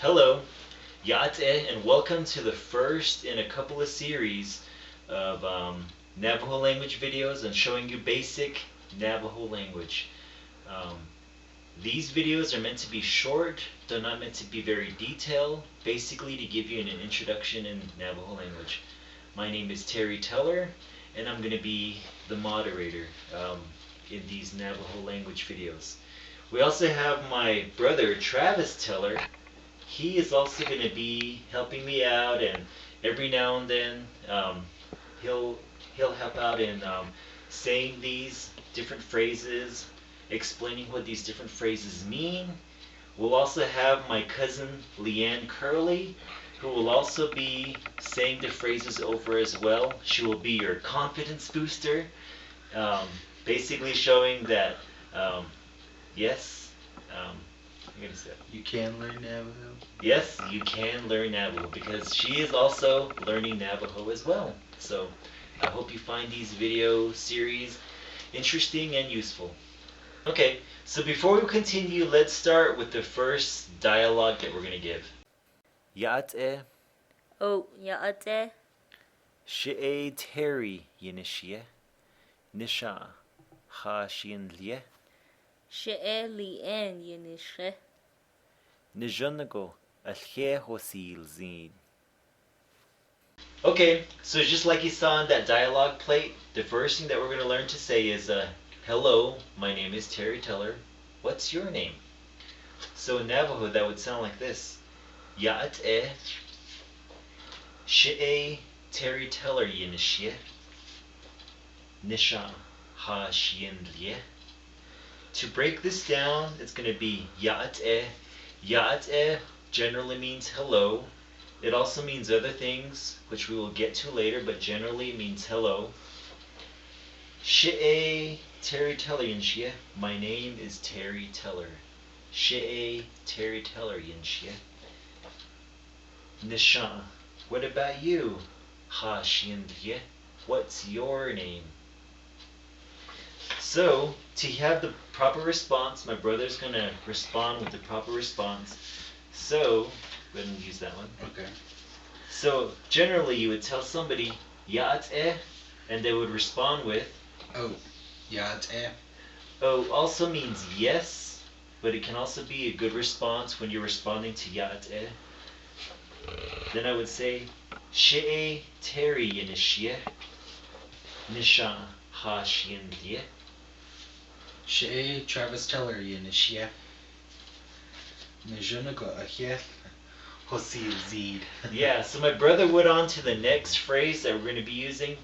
Hello, Yatta, and welcome to the first in a couple of series of Navajo language videos and showing you basic Navajo language. These videos are meant to be short, they're not meant to be very detailed, basically to give you an introduction in Navajo language. My name is Terry Teller, and I'm going to be the moderator in these Navajo language videos. We also have my brother Travis Teller. He is also going to be helping me out, and every now and then he'll help out in saying these different phrases, explaining what these different phrases mean. We'll also have my cousin Liane who will also be saying the phrases over as well. She will be your confidence booster, basically showing that yes, I'm gonna say you can learn Navajo. Yes, you can learn Navajo because she is also learning Navajo as well. So I hope you find these video series interesting and useful. Okay, so before we continue, let's start with the first dialogue that we're going to give. Yatta. Oh, Yatta. She'e Terry Yinishia. Nisha. Ha Shin Lie. She'e Liane Yenishe. Nijunago. Alche Hosil Zin. Okay, so just like you saw in that dialogue plate, the first thing that we're going to learn to say is hello, my name is Terry Teller. What's your name? So in Navajo, that would sound like this. Yatta. She'e Terry Teller Yinishye. Nisha Ha Shin Lie. To break this down, it's going to be Yatta. Yatta generally means hello. It also means other things, which we will get to later, but generally it means hello. She'e Terry Teller Yinshye. My name is Terry Teller. She'e Terry Teller Yinshye. Nisha. What about you? Ha Shin Lie. What's your name? So, to have the proper response, my brother's going to respond with the proper response. So, go ahead and use that one. Okay. So, generally you would tell somebody, Yatta, and they would respond with, Oh, Yatta. Oh also means yes, but it can also be a good response when you're responding to Yatta. Then I would say, She'e Terry Yinishye. Nisha Ha Shin Lie. She'e Travis Teller Yinishye. Nijunago Alche Hosil Zin. Yeah, so my brother went on to the next phrase that we're going to be using,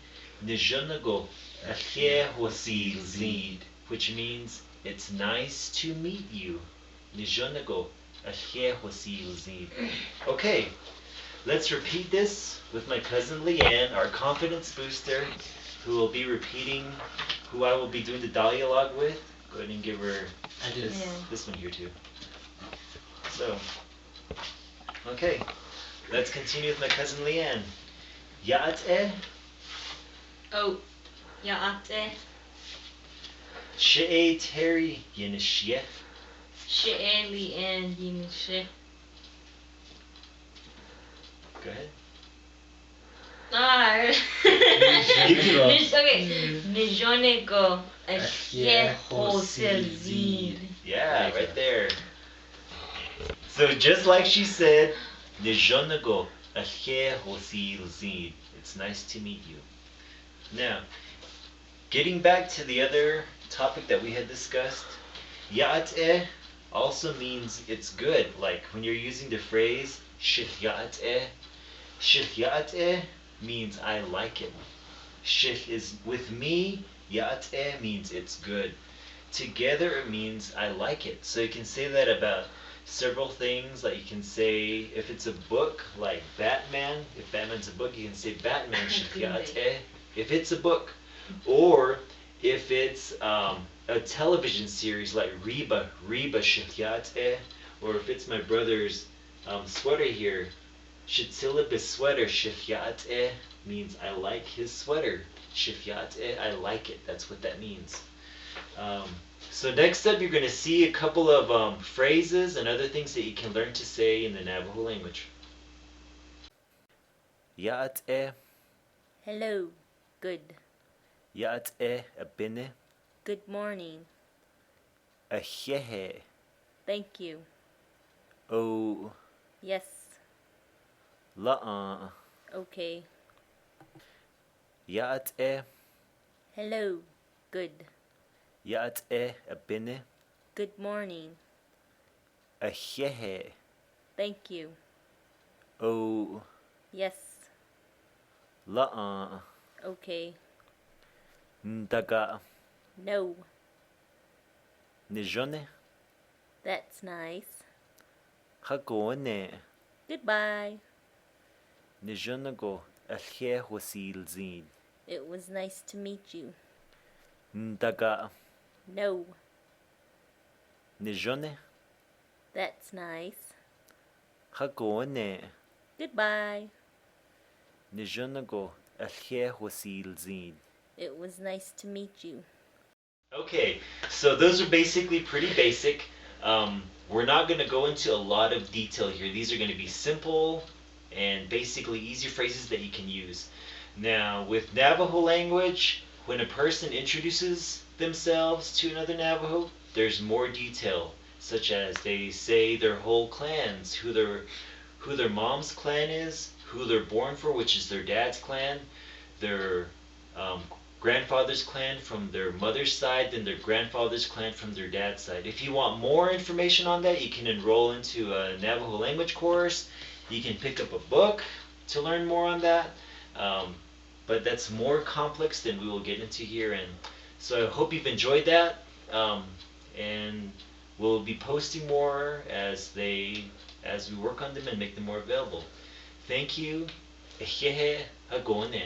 Nijunago Alche Hosil Zin, which means it's nice to meet you. Nijunago Alche Hosil Zin. Okay, let's repeat this with my cousin Liane, our confidence booster, who will be repeating, who I will be doing the dialogue with. Go ahead and give her this one here too. So, okay, let's continue with my cousin Liane. Yatta. Oh, Yatta. She'e Terry Yinishye. She'e Liane Yenishe. Go ahead. Okay. Nijunago Alche Hosil Zin. Yeah, right there. So just like she said, Nijunago Alche Hosil Zin. It's nice to meet you. Now, getting back to the other topic that we had discussed, Yatta also means it's good. Like when you're using the phrase Shih Yatta, Shih Yatta means I like it. Shih is with me, Yatta means it's good. Together it means I like it. So you can say that about several things. Like you can say, if it's a book like Batman, if Batman's a book, you can say Batman Shih Yatta if it's a book. Or if it's a television series like Reba Shih Yatta, or if it's my brother's sweater here, Shitzilib sweater Shih Yatta means I like his sweater. Shih Yatta, I like it. That's what that means. So next up, you're going to see a couple of phrases and other things that you can learn to say in the Navajo language. Yatta, Hello. Good. yatta abine, Good morning. ahehe, Thank you. o Yes. la'a, Okay. yatta, Hello. Good. yatta abine, Good morning. ahehe, Thank you. o Yes. la'a, Okay. ndaga, No. nijone, That's nice. hagone, Goodbye. nijonago, ahe wasil zin, It was nice to meet you. ndaga, No. nijone, That's nice. hagone, Goodbye. nijonago, ahe wasil zin. It was nice to meet you. Okay, so those are basically pretty basic. We're not going to go into a lot of detail here. These are going to be simple and basically easy phrases that you can use. Now, with Navajo language, when a person introduces themselves to another Navajo, there's more detail, such as they say their whole clans, who their mom's clan is, who they're born for, which is their dad's clan, their grandfather's clan from their mother's side, then their grandfather's clan from their dad's side. If you want more information on that, you can enroll into a Navajo language course. You can pick up a book to learn more on that. But that's more complex than we will get into here. And so I hope you've enjoyed that. And we'll be posting more as we work on them and make them more available. Thank you. Ehehe hagone.